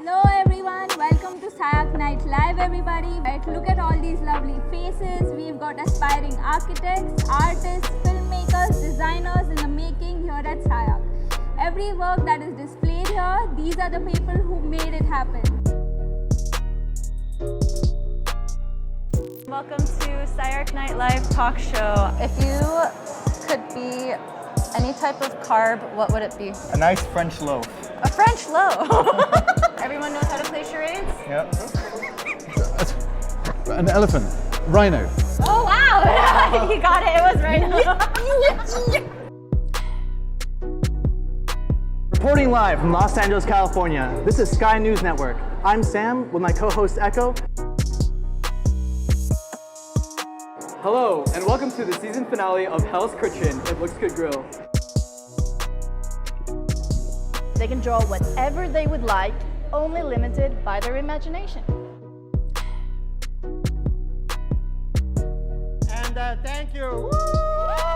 Hello everyone, welcome to SCI-Arc Night Live everybody. Right, look at all these lovely faces. We've got aspiring architects, artists, filmmakers, designers in the making here at SCI-Arc. Every work that is displayed here, these are the people who made it happen. Welcome to SCI-Arc Night Live talk show. If you could be any type of carb, what would it be? A nice French loaf. A French loaf. Everyone knows how to play charades? Yep. An elephant. Rhino. Oh wow! You got it, it was rhino. Reporting live from Los Angeles, California, this is Sky News Network. I'm Sam with my co-host Echo. Hello, and welcome to the season finale of Hell's Kitchen, It Looks Good Grill. They can draw whatever they would like, only limited by their imagination. And thank you. Woo!